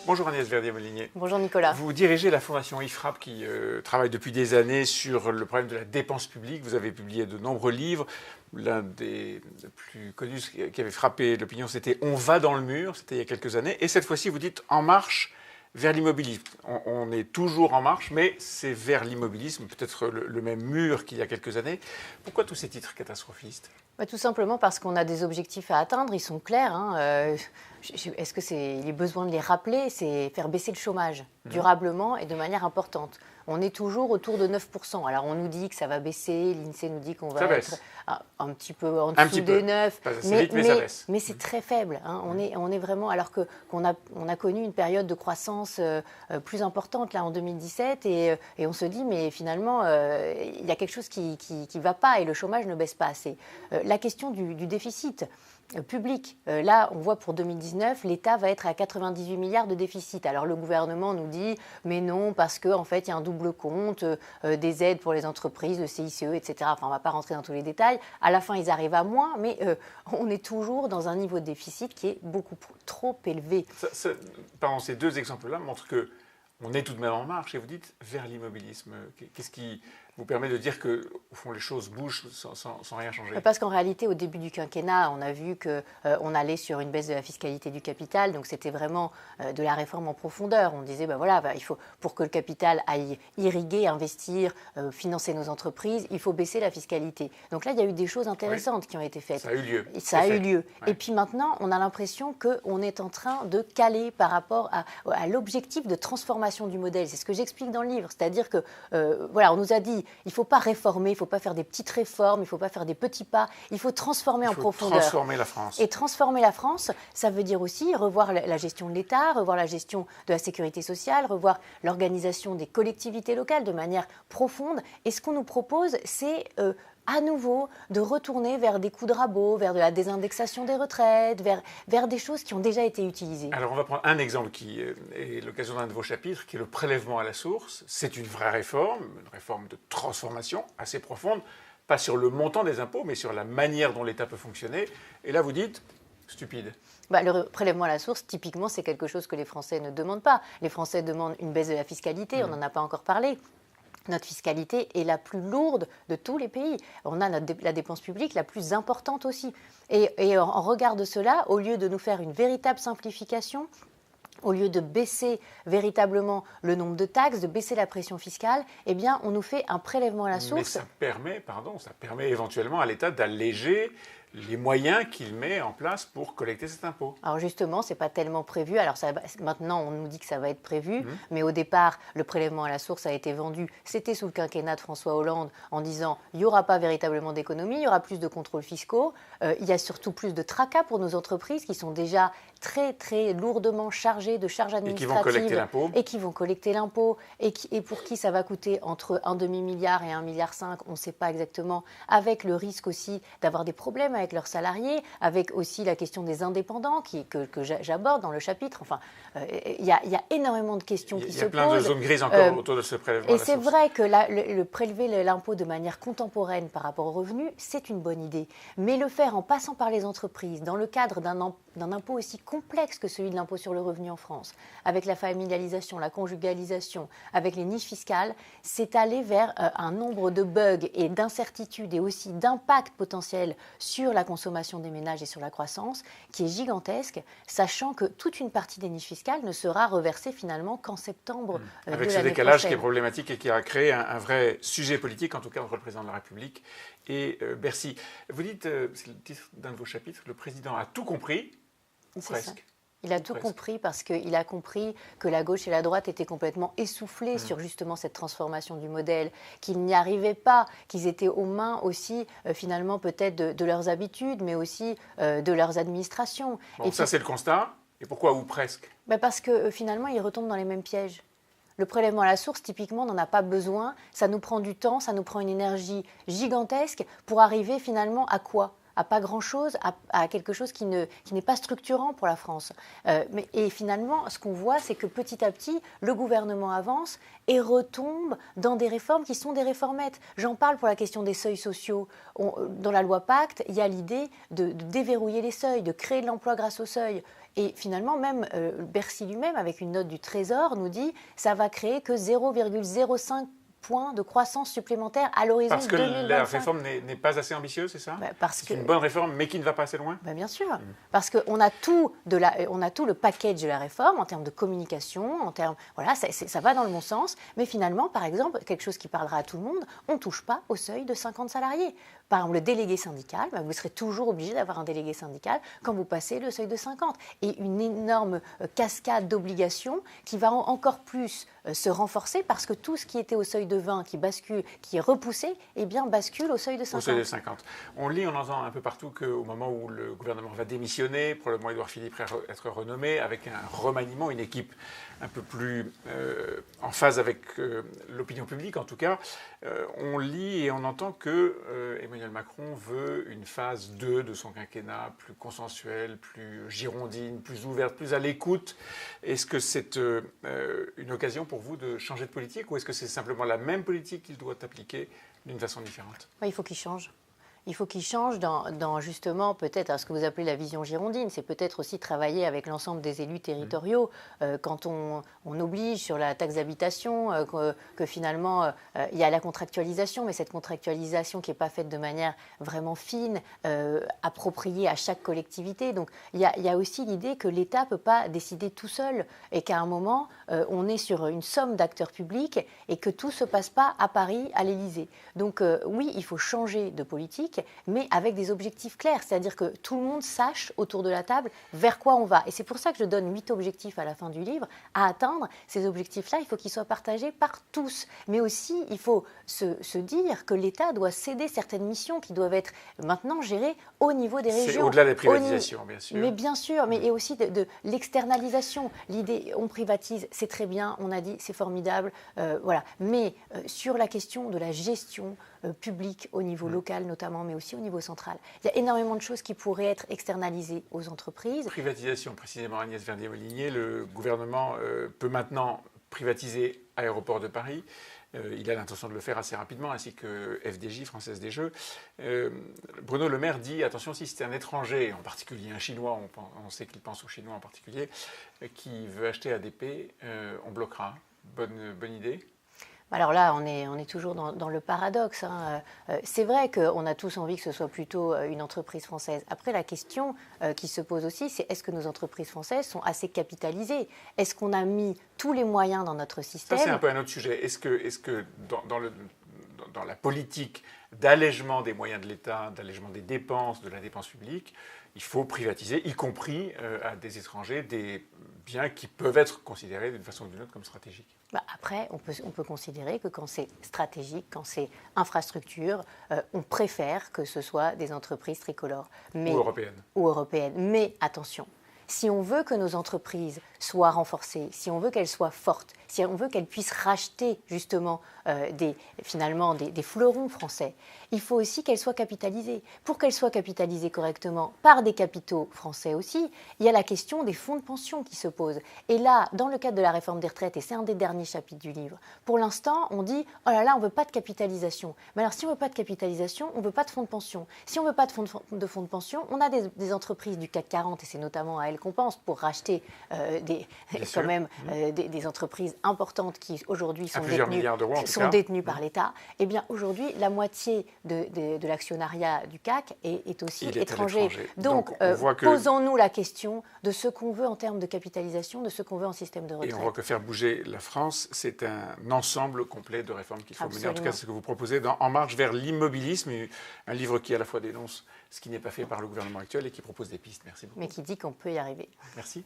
Bonjour Agnès Verdier-Molinier. Bonjour Nicolas. Vous dirigez la fondation IFRAP qui travaille depuis des années sur le problème de la dépense publique. Vous avez publié de nombreux livres. L'un des plus connus qui avait frappé l'opinion, c'était « On va dans le mur », c'était il y a quelques années. Et cette fois-ci, vous dites « En marche vers l'immobilisme ». On est toujours en marche, mais c'est vers l'immobilisme, peut-être le même mur qu'il y a quelques années. Pourquoi tous ces titres catastrophistes ? Tout simplement parce qu'on a des objectifs à atteindre, ils sont clairs. Est-ce qu'il est besoin de les rappeler? C'est faire baisser le chômage durablement et de manière importante. On est toujours autour de 9%. Alors on nous dit que ça va baisser, l'INSEE nous dit qu'on va être un petit peu en dessous des 9%. Pas assez vite, mais ça baisse. Mais c'est très faible. On est vraiment, alors qu'on a connu une période de croissance plus importante là en 2017 et on se dit mais finalement il y a quelque chose qui va pas et le chômage ne baisse pas assez. La question du déficit public, là on voit pour 2019 l'État va être à 98 milliards de déficit. Alors le gouvernement nous dit mais non parce qu'en fait il y a un double compte, des aides pour les entreprises, le CICE, etc. Enfin on ne va pas rentrer dans tous les détails. À la fin ils arrivent à moins, mais on est toujours dans un niveau de déficit qui est beaucoup trop élevé. Pardon, ces deux exemples-là montrent que on est tout de même en marche et vous dites vers l'immobilisme. Qu'est-ce qui vous permet de dire que, au fond, les choses bougent sans rien changer? Parce qu'en réalité, au début du quinquennat, on a vu qu'on allait sur une baisse de la fiscalité du capital. Donc, c'était vraiment de la réforme en profondeur. On disait, il faut, pour que le capital aille irriguer, investir, financer nos entreprises, il faut baisser la fiscalité. Donc là, il y a eu des choses intéressantes qui ont été faites. Ça a eu lieu. Ça a eu lieu. Ouais. Et puis maintenant, on a l'impression qu'on est en train de caler par rapport à l'objectif de transformation du modèle. C'est ce que j'explique dans le livre. C'est-à-dire que, on nous a dit, il ne faut pas réformer, il ne faut pas faire des petites réformes, il ne faut pas faire des petits pas, il faut transformer en profondeur. Transformer la France. Et transformer la France, ça veut dire aussi revoir la gestion de l'État, revoir la gestion de la sécurité sociale, revoir l'organisation des collectivités locales de manière profonde. Et ce qu'on nous propose, c'est à nouveau de retourner vers des coups de rabot, vers de la désindexation des retraites, vers des choses qui ont déjà été utilisées. Alors on va prendre un exemple qui est l'occasion d'un de vos chapitres, qui est le prélèvement à la source. C'est une vraie réforme, une réforme de transformation assez profonde, pas sur le montant des impôts, mais sur la manière dont l'État peut fonctionner. Et là vous dites, stupide. Le prélèvement à la source, typiquement, c'est quelque chose que les Français ne demandent pas. Les Français demandent une baisse de la fiscalité, on n'en a pas encore parlé. Notre fiscalité est la plus lourde de tous les pays. On a la dépense publique la plus importante aussi. Et en regard de cela, au lieu de nous faire une véritable simplification, au lieu de baisser véritablement le nombre de taxes, de baisser la pression fiscale, eh bien, on nous fait un prélèvement à la source. Mais ça permet éventuellement à l'État d'alléger les moyens qu'il met en place pour collecter cet impôt. Alors justement, ce n'est pas tellement prévu. Alors maintenant, on nous dit que ça va être prévu, mais au départ, le prélèvement à la source a été vendu. C'était sous le quinquennat de François Hollande en disant il n'y aura pas véritablement d'économie, il y aura plus de contrôles fiscaux, il y a surtout plus de tracas pour nos entreprises qui sont déjà très, très lourdement chargées de charges administratives. Et qui vont collecter l'impôt. Et pour qui ça va coûter entre un demi-milliard et 1,5 milliard, on ne sait pas exactement, avec le risque aussi d'avoir des problèmes avec leurs salariés, avec aussi la question des indépendants que j'aborde dans le chapitre. Enfin, il y a énormément de questions qui se posent. Il y a plein de zones grises encore autour de ce prélèvement à la source. Et c'est vrai que le prélever l'impôt de manière contemporaine par rapport aux revenus, c'est une bonne idée. Mais le faire en passant par les entreprises, dans le cadre d'un impôt aussi complexe que celui de l'impôt sur le revenu en France, avec la familialisation, la conjugalisation, avec les niches fiscales, c'est aller vers un nombre de bugs et d'incertitudes et aussi d'impact potentiel sur la consommation des ménages et sur la croissance qui est gigantesque, sachant que toute une partie des niches fiscales ne sera reversée finalement qu'en septembre de l'année prochaine. Avec ce décalage qui est problématique et qui a créé un vrai sujet politique, en tout cas entre le président de la République et Bercy. Vous dites, c'est le titre d'un de vos chapitres, le président a tout compris. Presque. Il a tout compris parce qu'il a compris que la gauche et la droite étaient complètement essoufflés sur justement cette transformation du modèle, qu'ils n'y arrivaient pas, qu'ils étaient aux mains aussi finalement peut-être de leurs habitudes, mais aussi de leurs administrations. Ça c'est le constat. Et pourquoi ou presque? Parce que finalement ils retombent dans les mêmes pièges. Le prélèvement à la source, typiquement, on n'en a pas besoin. Ça nous prend du temps, ça nous prend une énergie gigantesque pour arriver finalement à quoi ? à pas grand-chose, à quelque chose qui n'est pas structurant pour la France. Et finalement, ce qu'on voit, c'est que petit à petit, le gouvernement avance et retombe dans des réformes qui sont des réformettes. J'en parle pour la question des seuils sociaux. Dans la loi Pacte, il y a l'idée de déverrouiller les seuils, de créer de l'emploi grâce aux seuils. Et finalement, même Bercy lui-même, avec une note du Trésor, nous dit que ça va créer que 0,05 points de croissance supplémentaire à l'horizon 2025. Parce que la réforme n'est pas assez ambitieuse, c'est ça? C'est une bonne réforme, mais qui ne va pas assez loin? Bien sûr, parce qu'on a tout le package de la réforme en termes de communication, voilà, ça va dans le bon sens, mais finalement, par exemple, quelque chose qui parlera à tout le monde, on ne touche pas au seuil de 50 salariés. Par exemple, le délégué syndical, vous serez toujours obligé d'avoir un délégué syndical quand vous passez le seuil de 50. Et une énorme cascade d'obligations qui va encore plus se renforcer parce que tout ce qui était au seuil de 20, qui est repoussé, bascule au seuil de 50. Au seuil de 50. On lit, on entend un peu partout qu'au moment où le gouvernement va démissionner, probablement Édouard Philippe être renommé, avec un remaniement, une équipe un peu plus en phase avec l'opinion publique en tout cas, on lit et on entend que Emmanuel Macron veut une phase 2 de son quinquennat plus consensuelle, plus girondine, plus ouverte, plus à l'écoute. Est-ce que c'est une occasion pour vous de changer de politique ou est-ce que c'est simplement la même politique qu'il doit appliquer d'une façon différente? Il faut qu'il change. Il faut qu'il change dans justement peut-être ce que vous appelez la vision girondine. C'est peut-être aussi travailler avec l'ensemble des élus territoriaux. Quand on oblige sur la taxe d'habitation, que finalement il y a la contractualisation, mais cette contractualisation qui n'est pas faite de manière vraiment fine, appropriée à chaque collectivité. Donc il y a aussi l'idée que l'État ne peut pas décider tout seul et qu'à un moment, on est sur une somme d'acteurs publics et que tout ne se passe pas à Paris, à l'Élysée. Donc oui, il faut changer de politique, mais avec des objectifs clairs, c'est-à-dire que tout le monde sache autour de la table vers quoi on va. Et c'est pour ça que je donne 8 objectifs à la fin du livre. À atteindre ces objectifs-là, il faut qu'ils soient partagés par tous. Mais aussi, il faut se dire que l'État doit céder certaines missions qui doivent être maintenant gérées au niveau des régions. C'est au-delà des privatisations, bien sûr. Mais bien sûr, mais et aussi de l'externalisation. L'idée, on privatise, c'est très bien, on a dit, c'est formidable, voilà. Mais sur la question de la gestion publique au niveau local notamment, mais aussi au niveau central. Il y a énormément de choses qui pourraient être externalisées aux entreprises. Privatisation, précisément, Agnès Verdier-Molinier, le gouvernement peut maintenant privatiser Aéroports de Paris. Il a l'intention de le faire assez rapidement, ainsi que FDJ, Française des Jeux. Bruno Le Maire dit, attention, si c'est un étranger, en particulier un Chinois, on sait qu'il pense aux Chinois en particulier, qui veut acheter ADP, on bloquera. Bonne idée? Alors là, on est toujours dans le paradoxe. C'est vrai qu'on a tous envie que ce soit plutôt une entreprise française. Après, la question qui se pose aussi, c'est est-ce que nos entreprises françaises sont assez capitalisées? Est-ce qu'on a mis tous les moyens dans notre système? Ça, c'est un peu un autre sujet. Est-ce que dans la politique d'allègement des moyens de l'État, d'allègement des dépenses, de la dépense publique, il faut privatiser, y compris à des étrangers, des biens qui peuvent être considérés d'une façon ou d'une autre comme stratégiques? Après, on peut considérer que quand c'est stratégique, quand c'est infrastructure, on préfère que ce soit des entreprises tricolores. Ou européennes. Ou européennes. Mais attention, si on veut que nos entreprises soient renforcées, si on veut qu'elles soient fortes, si on veut qu'elles puissent racheter justement des fleurons français, il faut aussi qu'elles soient capitalisées. Pour qu'elles soient capitalisées correctement par des capitaux français aussi, il y a la question des fonds de pension qui se pose. Et là, dans le cadre de la réforme des retraites, et c'est un des derniers chapitres du livre, pour l'instant, on dit « Oh là là, on ne veut pas de capitalisation ». Mais alors, si on ne veut pas de capitalisation, on ne veut pas de fonds de pension. Si on ne veut pas de fonds de pension, on a des entreprises du CAC 40, et c'est notamment à elles qu'on pense, pour racheter des entreprises importantes qui aujourd'hui sont détenues par l'État. Eh bien, aujourd'hui, la moitié de l'actionnariat du CAC est aussi étranger. Donc posons-nous la question de ce qu'on veut en termes de capitalisation, de ce qu'on veut en système de retraite. Et on voit que faire bouger la France, c'est un ensemble complet de réformes qu'il faut mener. En tout cas, c'est ce que vous proposez dans En marche vers l'immobilisme, un livre qui à la fois dénonce ce qui n'est pas fait par le gouvernement actuel et qui propose des pistes. Merci beaucoup. Mais qui dit qu'on peut y arriver. Merci.